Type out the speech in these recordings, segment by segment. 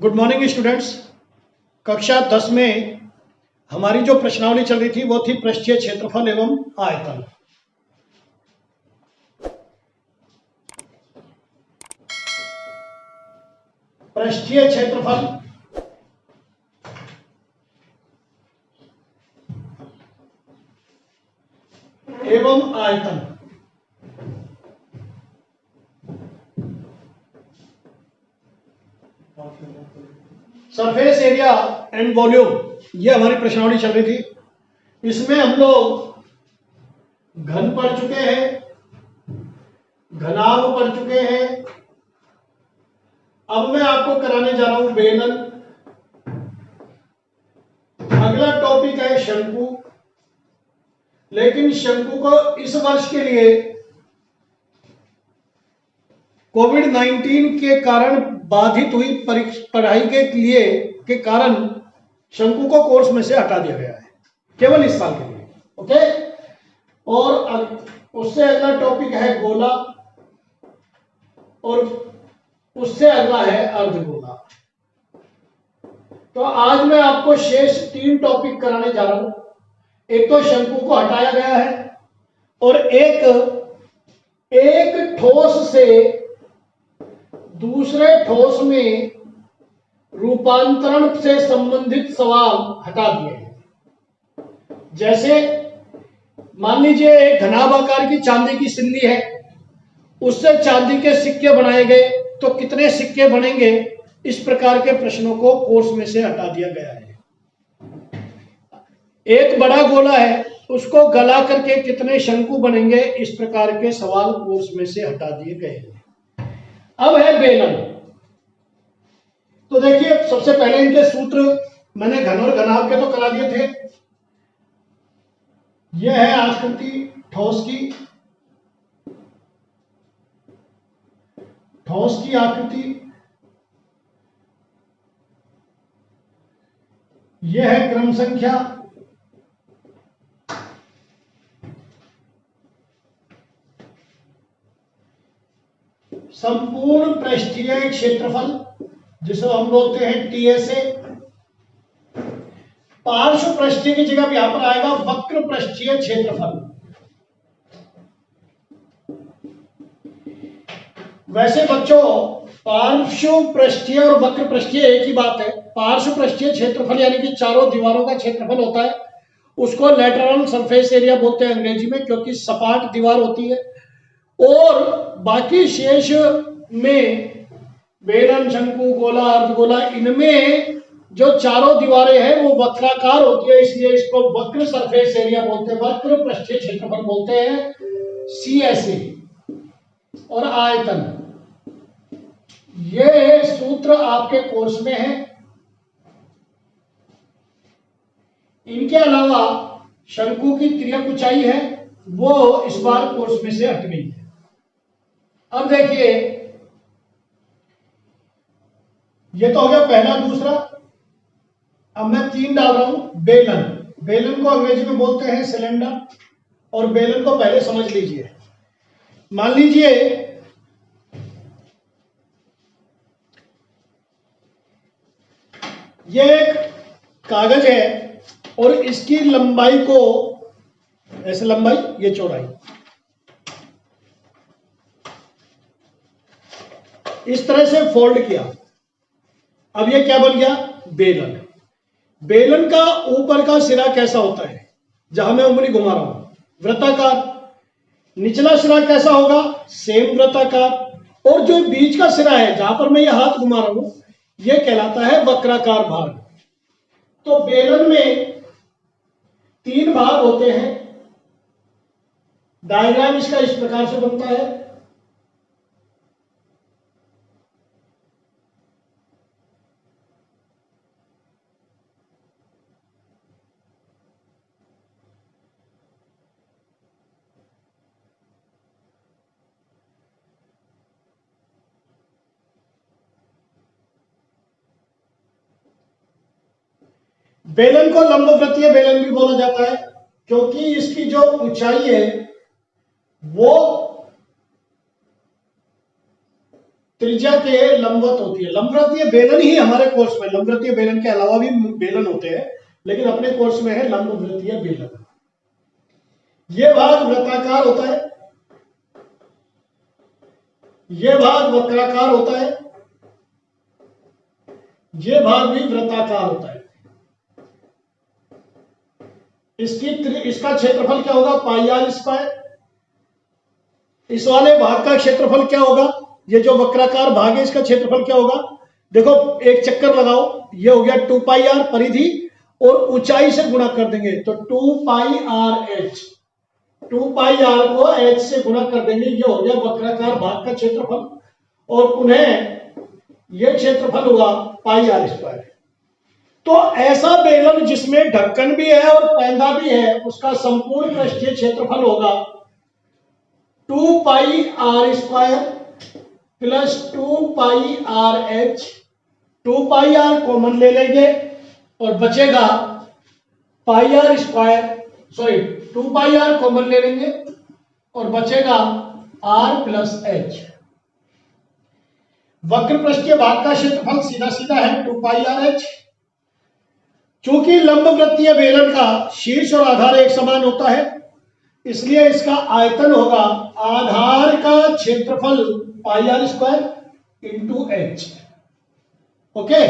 Good morning students. कक्षा 10 में हमारी जो प्रश्नावली चल रही थी वो थी पृष्ठीय क्षेत्रफल एवं आयतन। पृष्ठीय क्षेत्रफल एवं आयतन। सरफेस एरिया एंड वॉल्यूम, ये हमारी प्रश्नावली चल रही थी। इसमें हम लोग घन पढ़ चुके हैं, घनाभ पढ़ चुके हैं। अब मैं आपको कराने जा रहा हूं बेलन। अगला टॉपिक है शंकु, लेकिन शंकु को इस वर्ष के लिए कोविड-19 के कारण बाधित हुई पढ़ाई के कारण शंकु को कोर्स में से हटा दिया गया है, केवल इस साल के लिए। ओके, और उससे अगला टॉपिक है गोला, और उससे अगला है अर्धगोला। तो आज मैं आपको शेष 3 टॉपिक कराने जा रहा हूं। एक तो शंकु को हटाया गया है, और एक ठोस से दूसरे ठोस में रूपांतरण से संबंधित सवाल हटा दिए हैं। जैसे मान लीजिए एक घनाभ आकार की चांदी की सिल्ली है, उससे चांदी के सिक्के बनाए गए, तो कितने सिक्के बनेंगे, इस प्रकार के प्रश्नों को कोर्स में से हटा दिया गया है। एक बड़ा गोला है, उसको गला करके कितने शंकु बनेंगे, इस प्रकार के सवाल कोर्स में से हटा दिए गए हैं। अब है बेलन। तो देखिए, सबसे पहले इनके सूत्र मैंने घन और घनाभ के तो करा दिए थे। यह है आकृति ठोस की आकृति, यह है क्रम संख्या, संपूर्ण पृष्ठीय क्षेत्रफल जिसे हम बोलते हैं टीएसए। पार्श्व पृष्ठीय की जगह यहां पर आएगा वक्र पृष्ठीय क्षेत्रफल। वैसे बच्चों, पार्श्व पृष्ठीय और वक्र पृष्ठीय एक ही बात है। पार्श्व पृष्ठीय क्षेत्रफल यानी कि चारों दीवारों का क्षेत्रफल होता है, उसको लेटरल सरफेस एरिया बोलते हैं अंग्रेजी में, क्योंकि सपाट दीवार होती है। और बाकी शेष में बेलन, शंकु, गोला, अर्धगोला, इनमें जो चारों दीवारें हैं वो वक्राकार होती है, इसलिए इसको वक्र सरफेस एरिया बोलते हैं, वक्र पृष्ठीय क्षेत्रफल बोलते हैं, सीएसए। और आयतन, ये सूत्र आपके कोर्स में है। इनके अलावा शंकु की तिर्यक ऊंचाई है, वो इस बार कोर्स में से हट गई है। अब देखिए, ये तो हो गया पहला। दूसरा, अब मैं 3 डाल रहा हूं। बेलन को अंग्रेजी में बोलते हैं सिलेंडर, और बेलन को पहले समझ लीजिए। मान लीजिए ये एक कागज है, और इसकी लंबाई को ऐसे, लंबाई, ये चौड़ाई, इस तरह से फोल्ड किया। अब ये क्या बन गया? बेलन। बेलन का ऊपर का सिरा कैसा होता है, जहां मैं उंगली घुमा रहा हूं, वृत्ताकार। निचला सिरा कैसा होगा? सेम वृत्ताकार। और जो बीच का सिरा है, जहां पर मैं ये हाथ घुमा रहा हूं, ये कहलाता है वक्राकार भाग। तो बेलन में 3 भाग होते हैं। डायग्राम इसका इस प्रकार से बनता है। बेलन को लंबवृत्तीय बेलन भी बोला जाता है, क्योंकि इसकी जो ऊंचाई है वो त्रिज्या के लंबवत होती है। लंबवृत्तीय बेलन ही हमारे कोर्स में, लंबवृत्तीय बेलन के अलावा भी बेलन होते हैं, लेकिन अपने कोर्स में है लंबवृत्तीय बेलन। ये भाग वृत्ताकार होता है, ये भाग वक्राकार होता है, ये भाग भी वृत्ताकार होता है। इसका क्षेत्रफल क्या होगा? पाई आर स्क्वायर। इस वाले भाग का क्षेत्रफल क्या होगा? ये जो वक्राकार भाग है इसका क्षेत्रफल क्या होगा? देखो एक चक्कर लगाओ, ये हो गया 2 पाई आर परिधि, और ऊंचाई से गुणा कर देंगे तो 2 pi R H, 2 pi are को एच से गुणा कर देंगे, ये हो गया वक्राकार भाग का क्षेत्रफल। और उन्हें ये क्षेत्रफल हुआ पाई आर स्क्वायर। तो ऐसा बेलन जिसमें ढक्कन भी है और पैंदा भी है, उसका संपूर्ण पृष्ठीय क्षेत्रफल होगा 2 pi are square plus 2 pi R H. 2 pi R common ले लेंगे और बचेगा pi are square, sorry 2 pi R common ले लेंगे और बचेगा आर प्लस एच। वक्र पृष्ठीय भाग का क्षेत्रफल सीधा सीधा है 2 पाई आर एच। चूंकि लंबवृत्तीय बेलन का शीर्ष और आधार एक समान होता है, इसलिए इसका आयतन होगा आधार का क्षेत्रफल pi are square into H. Okay,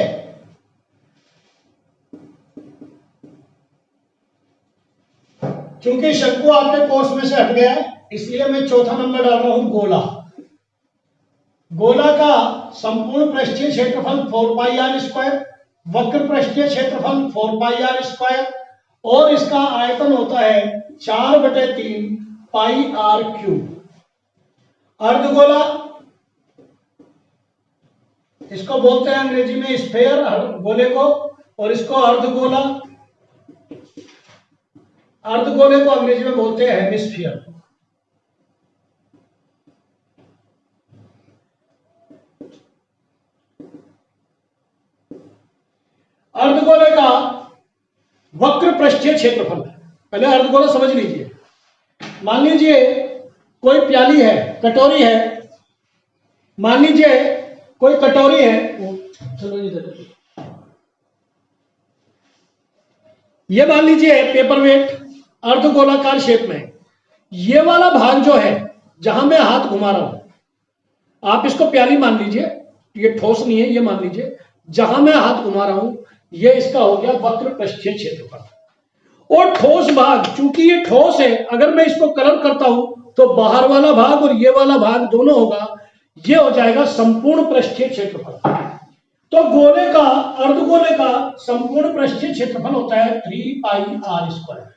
चूंकि शंकु आपके कोर्स में से हट गया है, इसलिए मैं चौथा नंबर डाल रहा हूं गोला। गोला का संपूर्ण पृष्ठीय क्षेत्रफल 4 पाई आर स्क्वायर, वक्र पृष्ठीय क्षेत्रफल 4 पाई आर स्क्वायर, और इसका आयतन होता है 4/3 पाई आर क्यूब। अर्धगोला, इसको बोलते हैं अंग्रेजी में स्फेयर, गोले को, और इसको अर्धगोला, अर्धगोले को अंग्रेजी में बोलते हैं हेमिस्फीयर। अर्धगोले का वक्र पृष्ठीय क्षेत्रफल, पहले अर्धगोला समझ लीजिए। मान लीजिए कोई प्याली है, कटोरी है, मान लीजिए कोई कटोरी है, चलो ये मान लीजिए पेपर वेट अर्धगोलाकार शेप में। ये वाला भाग जो है जहां मैं हाथ घुमा रहा हूं, आप इसको प्याली मान लीजिए, ये ठोस नहीं है, ये मान लीजिए जहां मैं हाथ घुमा रहा हूं, ये इसका हो गया वक्र पृष्ठीय क्षेत्रफल। और ठोस भाग, चूंकि ये ठोस है, अगर मैं इसको कलर करता हूं तो बाहर वाला भाग और ये वाला भाग दोनों होगा, ये हो जाएगा संपूर्ण पृष्ठीय क्षेत्रफल। तो गोले का, अर्धगोले का संपूर्ण पृष्ठीय क्षेत्रफल होता है 3 पाई आर स्क्वायर,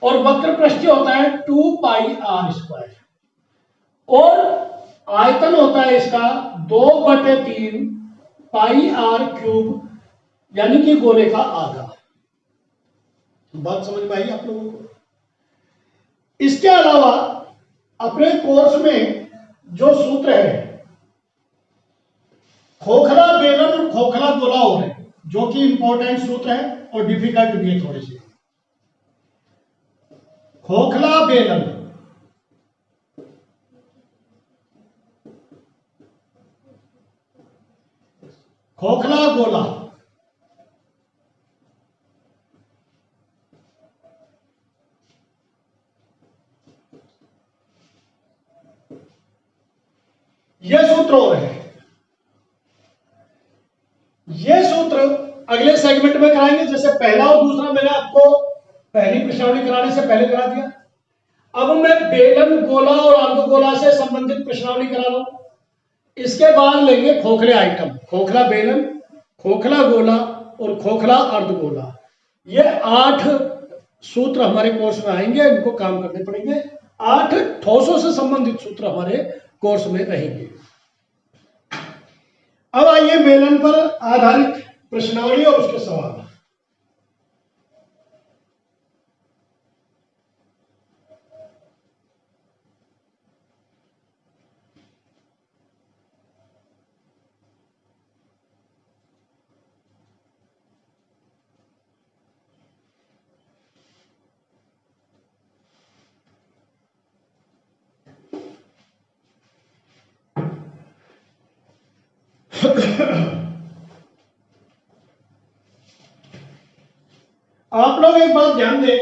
और वक्र पृष्ठीय होता है 2 पाई आर स्क्वायर, और आयतन होता है इसका 2/3 पाई आर क्यूब, यानी कि गोले का आधा। बात समझ में आई आप लोगों को? इसके अलावा अपने कोर्स में जो सूत्र है, खोखला बेलन और खोखला गोला हो रहे, जो कि इंपॉर्टेंट सूत्र है और डिफिकल्ट भी है थोड़े से। खोखला बेलन, खोखला गोला, ये सूत्र हो रहे हैं। ये सूत्र अगले सेगमेंट में कराएंगे। जैसे पहला और दूसरा मैंने आपको पहली प्रश्नावली कराने से पहले करा दिया, अब मैं बेलन, गोला और अर्धगोला से संबंधित प्रश्नावली करा रहा हूं। इसके बाद लेंगे खोखले आइटम, खोखला बेलन, खोखला गोला और खोखला अर्धगोला। ये 8 सूत्र हमारे कोर्स में आएंगे, इनको काम करने पड़ेंगे। 8 ठोसों से संबंधित सूत्र हमारे कोर्स में रहेंगे। अब आइए बेलन पर आधारित प्रश्नावली और उसके सवाल। आप लोग एक बात ध्यान दें,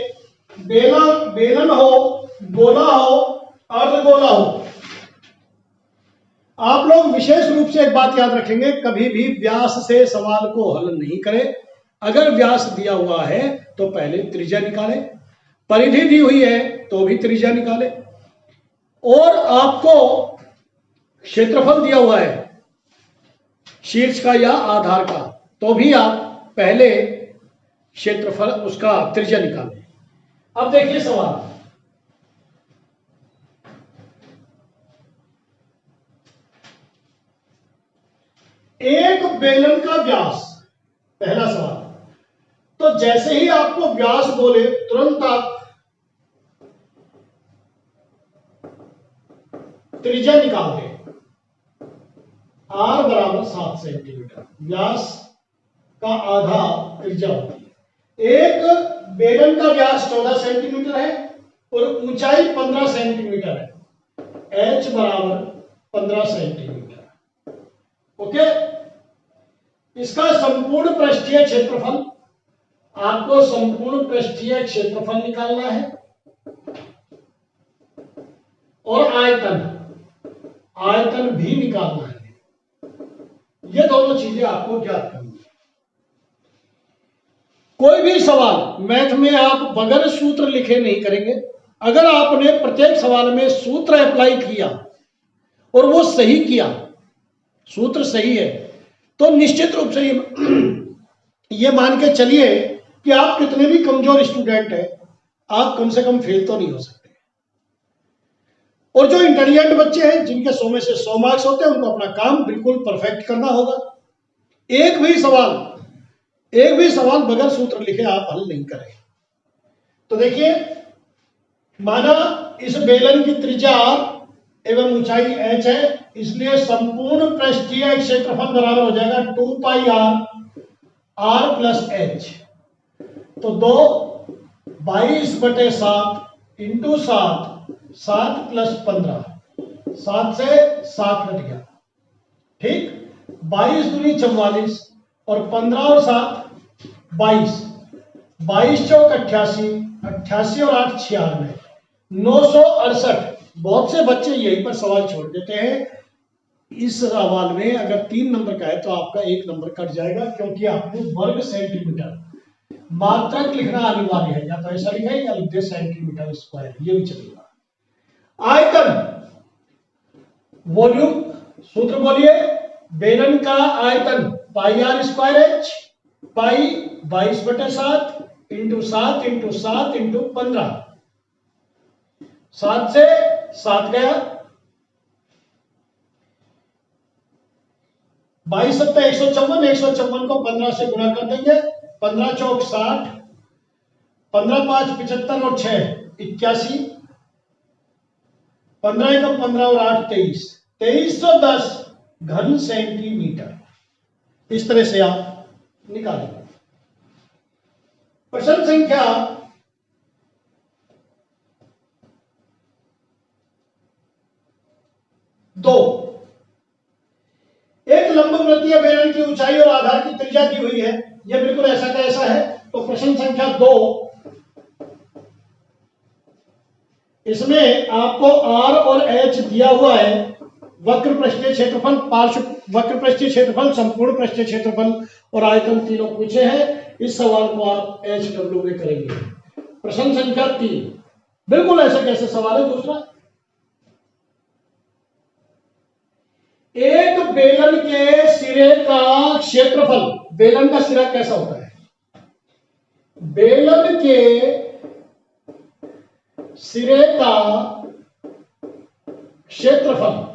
बेलन हो, गोला हो, अर्धगोला हो, आप लोग विशेष रूप से एक बात याद रखेंगे, कभी भी व्यास से सवाल को हल नहीं करें। अगर व्यास दिया हुआ है तो पहले त्रिज्या निकाले, परिधि दी हुई है तो भी त्रिज्या निकाले, और आपको क्षेत्रफल दिया हुआ है शीर्ष का या आधार का, तो भी आप पहले क्षेत्रफल उसका त्रिज्या निकालें। अब देखिए सवाल, एक बेलन का व्यास, पहला सवाल, तो जैसे ही आपको व्यास बोले तुरंत आप त्रिज्या निकाल दें। R बराबर 7 सेंटीमीटर, व्यास का आधा त्रिज्या होती है। एक बेलन का व्यास 14 सेंटीमीटर है और ऊंचाई 15 सेंटीमीटर है, H बराबर 15 सेंटीमीटर। ओके, इसका संपूर्ण पृष्ठीय क्षेत्रफल, आपको संपूर्ण पृष्ठीय क्षेत्रफल निकालना है, और आयतन भी निकालना है। ये दोनों चीजें आपको ज्ञात करनी है। कोई भी सवाल मैथ में आप बगैर सूत्र लिखे नहीं करेंगे। अगर आपने प्रत्येक सवाल में सूत्र अप्लाई किया और वो सही किया, सूत्र सही है, तो निश्चित रूप से ये मान के चलिए कि आप कितने भी कमजोर स्टूडेंट हैं, आप कम से कम फेल तो नहीं हो सकते। और जो इंटेलिजेंट बच्चे हैं, जिनके 100 में से 100 मार्क्स होते हैं, उनको अपना काम बिल्कुल परफेक्ट करना होगा। एक भी सवाल बगैर सूत्र लिखे आप हल नहीं करें। तो देखिए, माना इस बेलन की त्रिज्या r एवं ऊंचाई h है, इसलिए संपूर्ण पृष्ठीय क्षेत्रफल बराबर हो जाएगा 2 पाई r प्लस h। तो 22/7 इंटू 7 प्लस 15, 7 से 7 कट गया, ठीक। 22 दूनी 44 और 15 और 7 22, 22 चौक 88, 88 और 8 96, 968। बहुत से बच्चे यहीं पर सवाल छोड़ देते हैं। इस सवाल में अगर 3 नंबर का है तो आपका 1 नंबर कट जाएगा, क्योंकि आपने वर्ग सेंटीमीटर मात्रक लिखना अनिवार्य है। या तो ऐसा लिखा है या लिख दे सेंटीमीटर स्क्वायर, ये भी चलेगा। आयतन, वॉल्यूम, सूत्र बोलिए। बेलन का आयतन पाई r स्क्वायर h, पाई 22/7 इंटू 7 इंटू 7 इंटू 15, 7 से 7 गया, 22 सत्ता 154, 154 को 15 से गुणा कर देंगे, 15 चौक 60, 15 5 75 और 6 81, 15 एकम 15 और 8 23, 2310 घन सेंटीमीटर। इस तरह से आप निकालेंगे। प्रश्न संख्या 2, एक लंबवृत्तीय बेलन की ऊंचाई और आधार की त्रिज्या दी हुई है, यह बिल्कुल ऐसा का ऐसा है। तो प्रश्न संख्या 2, इसमें आपको r और h दिया हुआ है। वक्र पृष्ठीय क्षेत्रफल, पार्श्व वक्र पृष्ठीय क्षेत्रफल, संपूर्ण पृष्ठीय क्षेत्रफल और आयतन तीनों पूछे हैं। इस सवाल को आप HW में करेंगे। प्रश्न संख्या 3, बिल्कुल ऐसा कैसे सवाल है। दूसरा, एक बेलन के सिरे का क्षेत्रफल, बेलन का सिरा कैसा होता है, बेलन के सिरे का क्षेत्रफल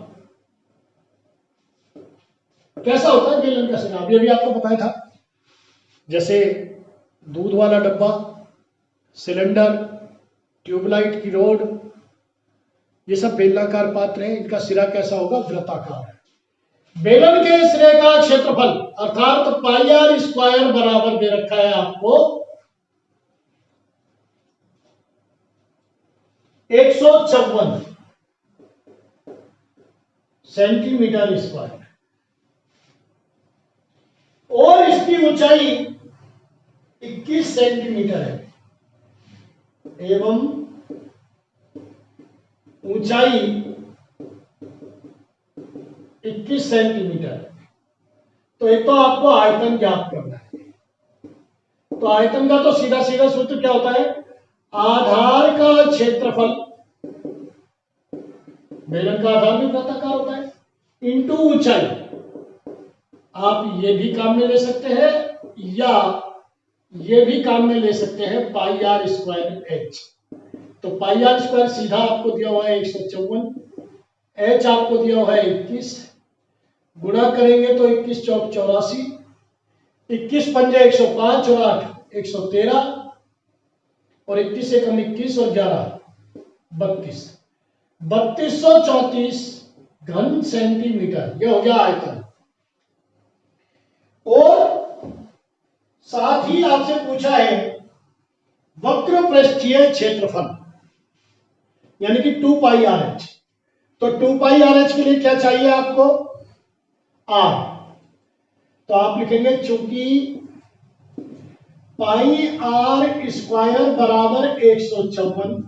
कैसा होता है। बेलन का सिरा ये भी आपको बताया था, जैसे दूध वाला डब्बा, सिलेंडर, ट्यूबलाइट की रोड, ये सब बेलनाकार पात्र हैं। इनका सिरा कैसा होगा, वृत्ताकार है। बेलन के सिरे का क्षेत्रफल अर्थात पाई r स्क्वायर बराबर दे रखा है आपको 154 सेंटीमीटर स्क्वायर। सेंटीमीटर है एवं ऊंचाई 21 सेंटीमीटर। तो एक तो आपको आयतन ज्ञात करना है। तो आयतन का तो सीधा सीधा सूत्र क्या होता है, आधार का क्षेत्रफल, बेलन का आधार भी वृत्ताकार होता है, इंटू ऊंचाई। आप ये भी काम में ले सकते हैं या ये भी काम में ले सकते हैं, पाई आर स्क्वायर एच। तो पाई आर स्क्वायर सीधा आपको दिया हुआ है 154, एच आपको दिया हुआ है 21, गुणा करेंगे तो 21 चौक 84, 21 पंजे 105 और 8 113, और 21 एकम 21 और 11 32, 3234 घन सेंटीमीटर, यह हो गया आयतन। और साथ ही आपसे पूछा है वक्र पृष्ठीय क्षेत्रफल, यानी कि 2 पाई आर एच। तो 2 पाई आर एच के लिए क्या चाहिए आपको, आर। तो आप लिखेंगे चूंकि पाई आर स्क्वायर बराबर 154,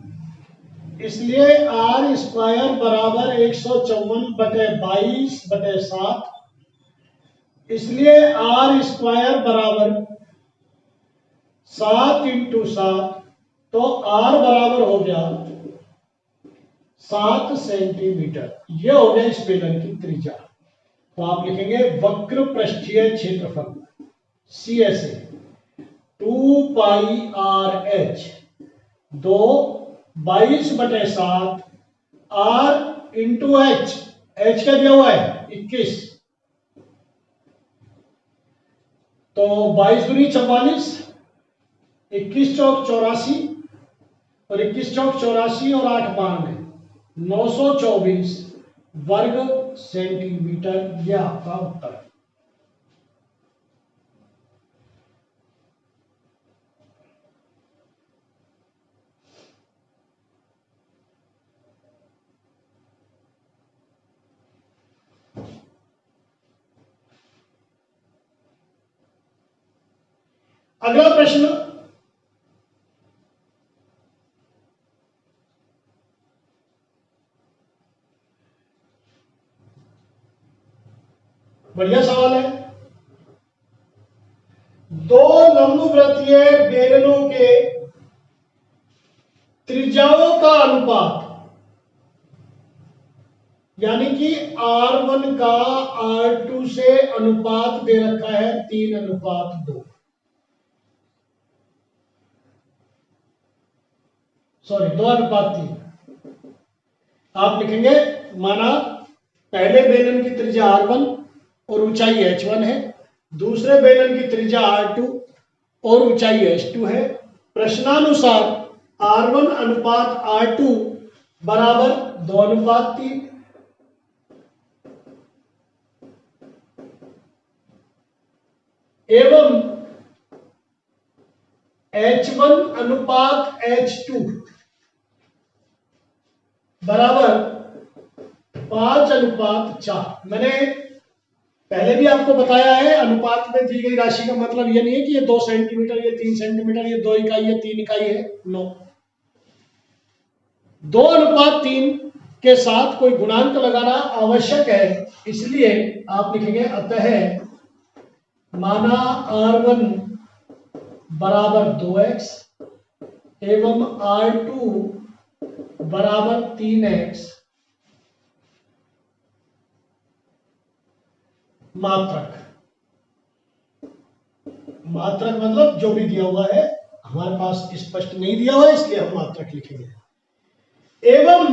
इसलिए आर स्क्वायर बराबर 154/22/7, इसलिए आर स्क्वायर बराबर 7 × 7, तो आर बराबर हो गया 7 सेंटीमीटर। यह हो गया इस बेलन की त्रिज्या। तो आप लिखेंगे वक्र पृष्ठीय क्षेत्रफल CSA 2 pi R H 2 22/7 r into h, h का दिया हुआ है 21, तो 22 दूनी 44, 21 चौक 84 और 21 चौक 84 और 8 92, 924 वर्ग सेंटीमीटर। यह आपका उत्तर है। अगला प्रश्न, बढ़िया सवाल है। दो लंबवृत्तीय बेलनों के त्रिज्याओं का अनुपात, यानी कि R1 का R2 से अनुपात दे रखा है 3:2, सॉरी 2:3। आप लिखेंगे माना पहले बेलन की त्रिज्या R1 और ऊंचाई H1 है, दूसरे बेलन की त्रिज्या R2 और ऊंचाई H2 है। प्रश्नानुसार R1 अनुपात R2 बराबर 2:3, एवं H1 अनुपात H2 बराबर 5:4। मैंने पहले भी आपको बताया है, अनुपात में दी गई राशि का मतलब यह नहीं है कि ये 2 सेंटीमीटर, ये 3 सेंटीमीटर, ये 2 इकाई, ये 3 इकाई है। नो, 2:3 के साथ कोई गुणांक लगाना आवश्यक है, इसलिए आप लिखेंगे अतः माना R1 बराबर 2x एवं R2 बराबर 3x मात्रक। मात्रक मतलब जो भी दिया हुआ है, हमारे पास स्पष्ट नहीं दिया हुआ है इसलिए हम मात्रक लिखेंगे। एवं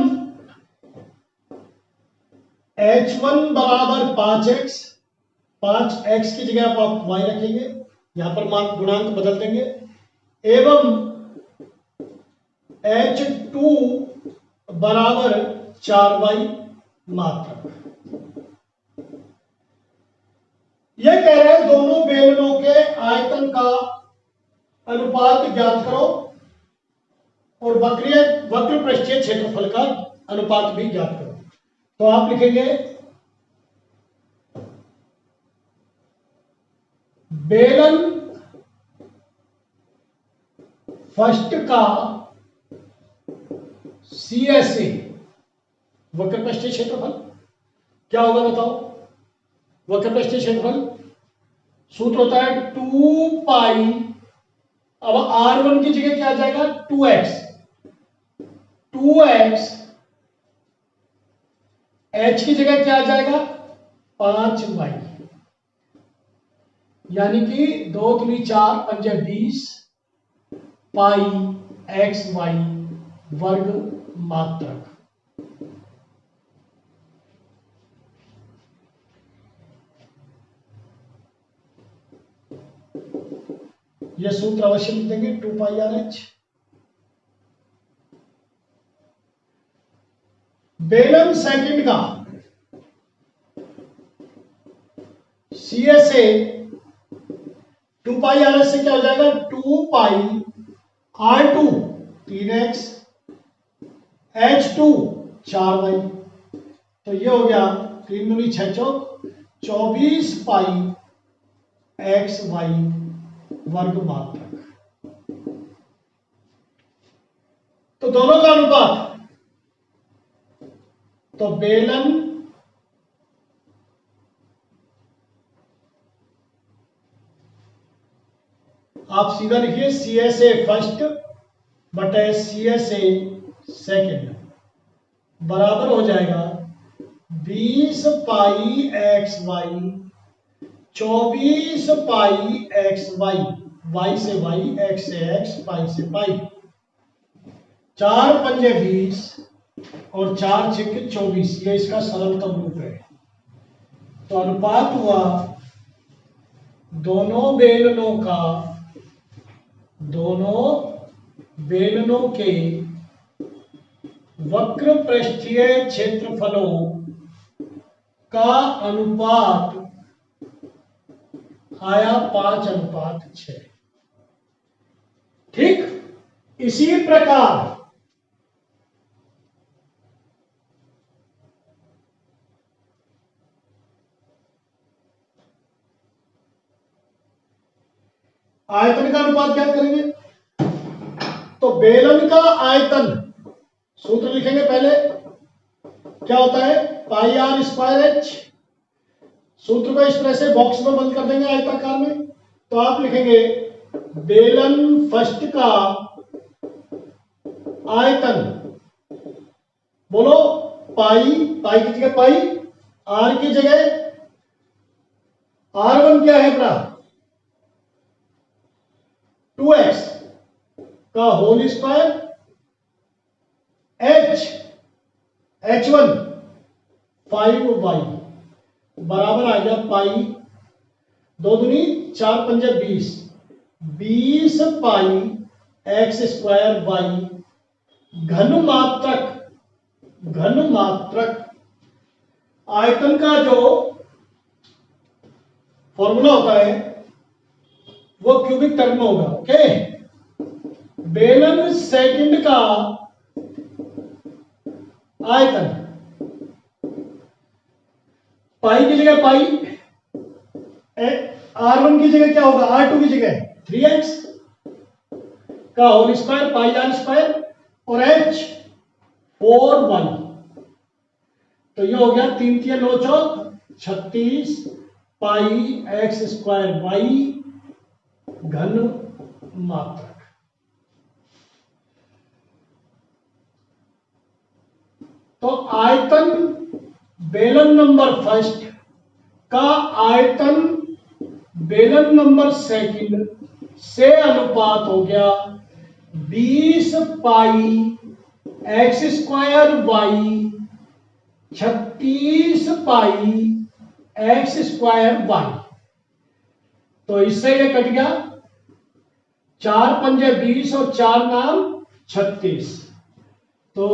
H1 बराबर 5x, 5x की जगह आप y रखेंगे, यहां पर गुणांक बदल देंगे, एवं H2 बराबर 4y मात्रक। यह कह रहे हैं दोनों बेलनों के आयतन का अनुपात ज्ञात करो और वक्र पृष्ठीय क्षेत्रफल का अनुपात भी ज्ञात करो। तो आप लिखेंगे बेलन फर्स्ट का CSA वक्रपृष्ठीय क्षेत्रफल क्या होगा बताओ। वक्रपृष्ठीय क्षेत्रफल सूत्र होता है 2 पाई, अब R1 की जगह क्या आ जाएगा 2x, 2x h की जगह क्या आ जाएगा 5y, यानी कि 2 दूनी 4 पंजे 20 पाई एक्स वाई वर्ग मात्रक। यह सूत्र अवश्य लिख देंगे 2 पाई आर एच। बेलन सेकंड का CSA 2 पाई आर एच से क्या हो जाएगा 2 पाई R2 3x H2 4y, तो ये हो गया 3 दूनी 6 चौक 24 पाई एक्स वाई वर्ग मात्रक। तो दोनों का अनुपात, तो बेलन आप सीधा लिखिए CSA फर्स्ट बटे CSA सेकंड बराबर हो जाएगा 20 पाई एक्स वाई 24 पाई एक्स वाई, वाई से वाई एक्स से एक्स पाई से पाई, 4 पंजे 20 और 4 छिक्के 24, ये इसका सरलतम रूप है। तो अनुपात हुआ दोनों बेलनों के वक्र पृष्ठीय क्षेत्रफलों का अनुपात आया 5:6। ठीक इसी प्रकार आयतन का अनुपात क्या करेंगे, तो बेलन का आयतन सूत्र लिखेंगे पहले क्या होता है पाई आर स्क्वायर एच, सूत्र को इस तरह से बॉक्स में बंद कर देंगे आयताकार में, तो आप लिखेंगे बेलन फर्स्ट का आयतन, बोलो पाई, पाई की जगह पाई, आर की जगह R1 क्या है अपना 2x का होल स्क्वायर, H1 5y बराबर आ गया पाई 2 दूनी 4 पंजे 20, 20 पाई एक्स स्क्वायर वाई घन मात्रक। आयतन का जो फॉर्मूला होता है वो क्यूबिक टर्म में होगा। ओके, बेलन सेकंड का आयतन पाई की जगह पाई, R1 की जगह क्या होगा R2 की जगह 3x का whole square pi are square और H 4y, तो ये हो गया 3 3 9 चौक 36 पाई एक्स स्क्वायर वाई घन मात्रक। तो आयतन बेलन नंबर फर्स्ट का आयतन बेलन नंबर सेकंड से अनुपात हो गया 20 पाई एक्स स्क्वायर वाई 36 पाई एक्स स्क्वायर वाई, तो इससे ये कट गया 4 पंजे 20 और 4 नाम 36, तो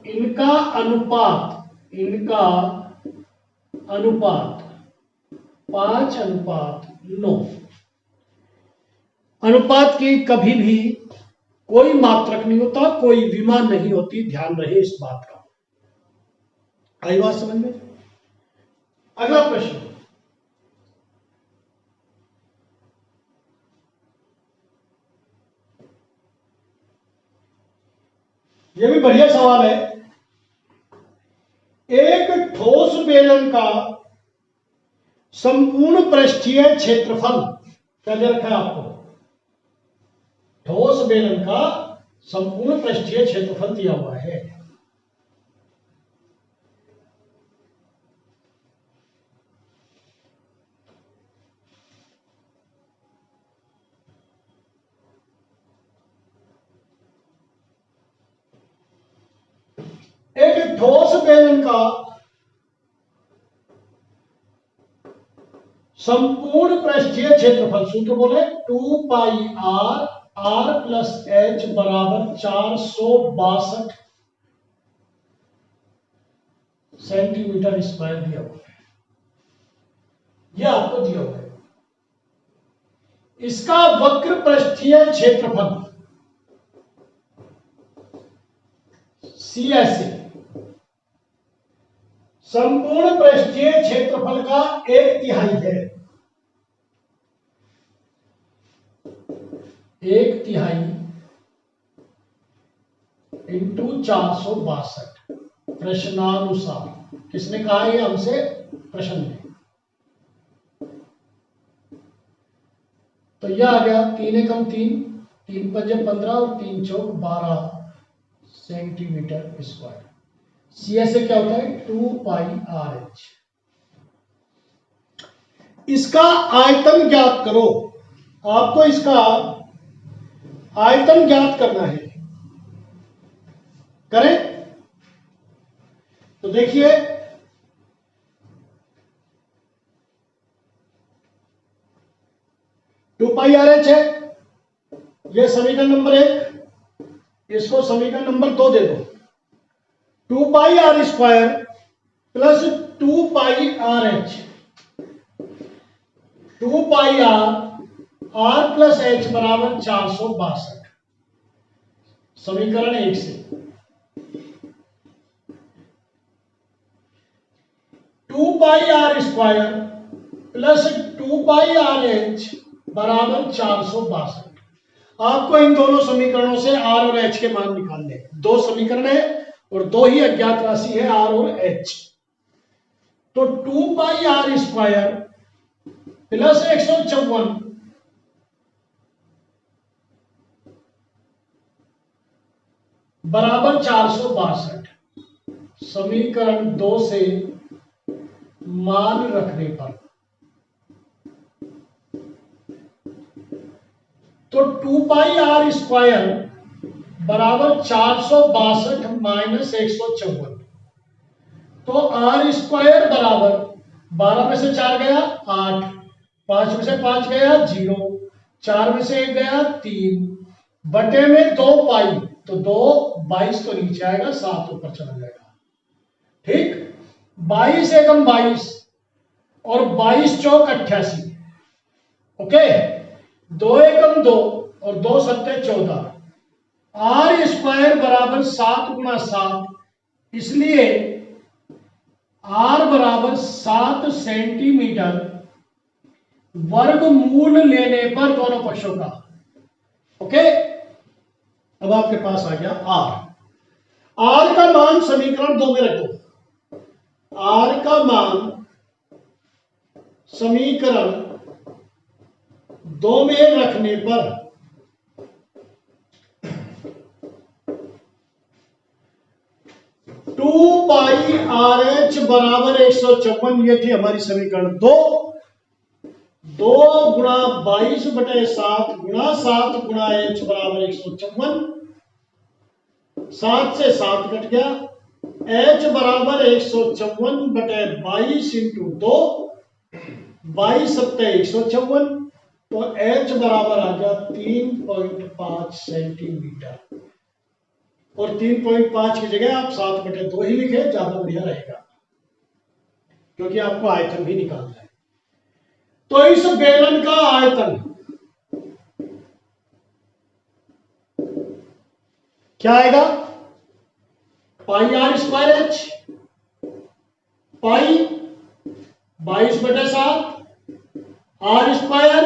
इनका अनुपात 5:9। अनुपात की कभी भी कोई मात्रक नहीं होता, कोई विमा नहीं होती, ध्यान रहे इस बात का। आई बात समझ में। अगला प्रश्न, ये भी बढ़िया सवाल है। एक ठोस बेलन का संपूर्ण पृष्ठीय क्षेत्रफल क्या दे रखा है आपको? ठोस बेलन का संपूर्ण पृष्ठीय क्षेत्रफल दिया हुआ है। एक ठोस बेलन का संपूर्ण पृष्ठीय क्षेत्रफल, सूत्र बोले 2 pi are, are plus H बराबर 462 सेंटीमीटर स्क्वायर दिया हुआ है। यह आपको दिया हुआ है। इसका वक्र पृष्ठीय क्षेत्रफल CSA संपूर्ण पृष्ठीय क्षेत्रफल का 1/3 है। 1/3 इंटू 462 प्रश्नानुसार। किसने कहा? ये हमसे प्रश्न में। तो यह आ गया 3 एकम 3, 3 पंजे 15 और 3 चौक 12 सेंटीमीटर स्क्वायर। CSA क्या होता है? 2 पाई RH। इसका आयतन ज्ञात करो। आपको इसका आयतन ज्ञात करना है। करें? तो देखिए, टू पाई RH है, यह समीकरण नंबर 1। इसको समीकरण नंबर 2 दे दो। 2 pi are square plus 2 pi RH। 2 pi R plus H बराबर 462 समीकरण 1 से। 2 pi are square plus 2 pi are H बराबर 462। आपको इन दोनों समीकरणों से आर और एच के मान निकालने। दो समीकरण है और दो ही अज्ञात राशि है, आर और एच। तो 2 पाई आर स्क्वायर प्लस 154 बराबर 462 समीकरण 2 से मान रखने पर। तो 2 पाई आर स्क्वायर बराबर 462 माइनस 154। तो आर स्क्वायर बराबर 12 में से 4 गया 8, 5 में से 5 गया 0, 4 में से 1 गया 3, बटे में 2 पाई, तो 2 22 तो नीचे आएगा, 7 ऊपर चला जाएगा। ठीक, 22 एकम 22 और 22 चौक 88। ओके, 2 एकम 2 और 2 सत्ते 14। आर स्क्वायर बराबर 7 गुणा 7, इसलिए आर बराबर 7 सेंटीमीटर वर्गमूल लेने पर दोनों पक्षों का। ओके, अब आपके पास आ गया आर का मान समीकरण 2 में रखो। आर का मान समीकरण 2 में रखने पर 2 पाई आर एच बराबर 154, ये थी हमारी समीकरण 2। 2 गुणा 22 बटे 7 गुणा 7 गुणा एच बराबर 154। 7 से 7 कट गया, एच बराबर 154 बटे 22 इंटू 2, 22 सत्ते 154। तो एच बराबर आ गया 3.5 सेंटीमीटर। और 3.5 की जगह आप 7 बटे 2 ही लिखे, ज्यादा बढ़िया रहेगा, क्योंकि आपको आयतन भी निकालना है। तो इस बेलन का आयतन क्या आएगा? पाई आर स्क्वायर एच, पाई 22 बटे 7, आर स्क्वायर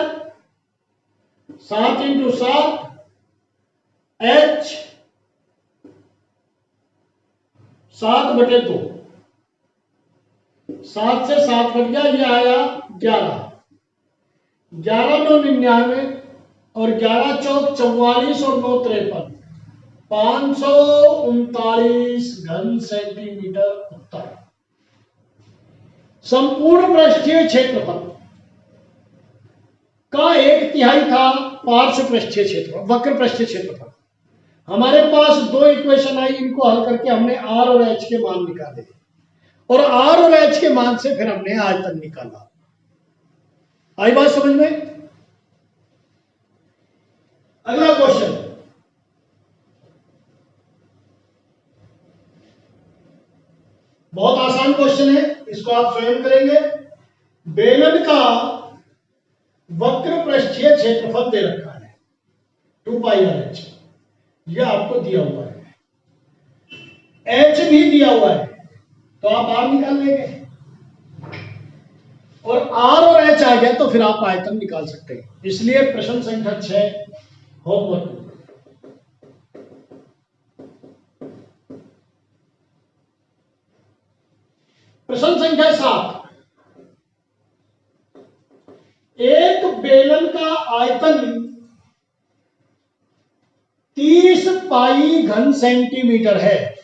7 इंटू 7, एच 7/2, 7 से 7 कट गया, ये आया 11, 11 9 99 और 11 चौक 44 और 9 53, 539 घन सेंटीमीटर उत्तर। संपूर्ण पृष्ठीय क्षेत्रफल का 1/3 था पार्श्व पृष्ठीय क्षेत्रफल, वक्र पृष्ठीय क्षेत्रफल। हमारे पास दो इक्वेशन आई, इनको हल करके हमने आर और एच के मान निकाले और आर और एच के मान से फिर हमने आयतन निकाला। आई बात समझ में? अगला क्वेश्चन, बहुत आसान क्वेश्चन है, इसको आप स्वयं करेंगे। बेलन का वक्र पृष्ठीय क्षेत्रफल दे रखा है 2πr(h), यह आपको दिया हुआ है, एच भी दिया हुआ है, तो आप आर निकाल लेंगे और आर और एच आ गया तो फिर आप आयतन निकाल सकते हैं। इसलिए प्रश्न संख्या 6 होमवर्क। प्रश्न संख्या 7, एक बेलन का आयतन 30 पाई घन सेंटीमीटर है।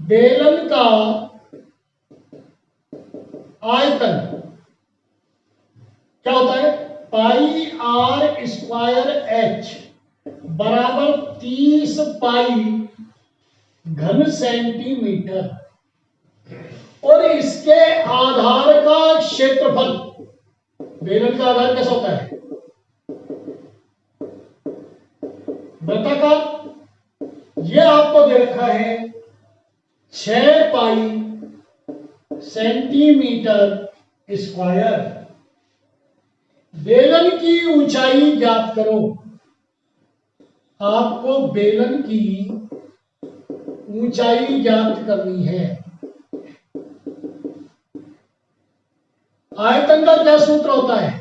बेलन का आयतन क्या होता है? पाई आर स्क्वायर एच बराबर 30 पाई घन सेंटीमीटर और इसके आधार का क्षेत्रफल, बेलन का आधार कैसा होता है? वृत्ताकार। यह आपको दे रखा है 6 पाई सेंटीमीटर स्क्वायर। बेलन की ऊंचाई ज्ञात करो। आपको बेलन की ऊंचाई ज्ञात करनी है। आयतन का क्या सूत्र होता है?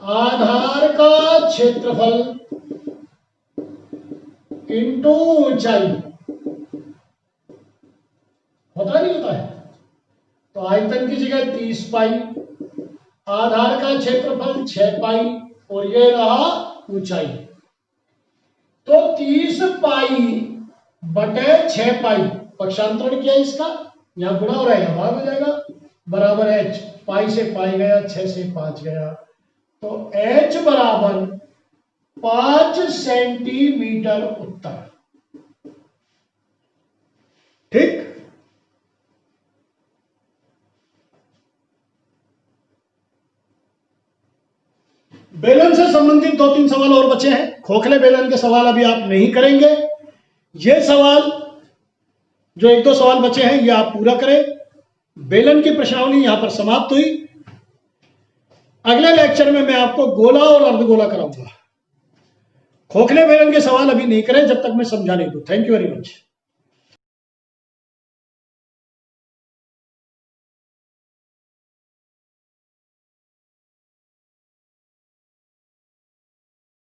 आधार का क्षेत्रफल इंटू ऊंचाई, होता नहीं होता है? तो आयतन की जगह 30 पाई, आधार का क्षेत्रफल 6 पाई और ये रहा ऊंचाई। तो 30 पाई बटे 6 पाई, पक्षांतरण किया इसका, यहां गुणा हो रहेगा, भाग हो जाएगा, बराबर एच। पाई से पाई गया, 6 से 5 गया, तो एच बराबर 5 सेंटीमीटर उत्तर। ठीक। बेलन से संबंधित 2-3 सवाल और बचे हैं। खोखले बेलन के सवाल अभी आप नहीं करेंगे। ये सवाल जो 1-2 सवाल बचे हैं ये आप पूरा करें। बेलन की प्रश्नावली यहां पर समाप्त हुई। अगले लेक्चर में मैं आपको गोला और अर्धगोला कराऊंगा। खोखले बेलन के सवाल अभी नहीं करें जब तक मैं समझा नहीं दूं। Thank you very much.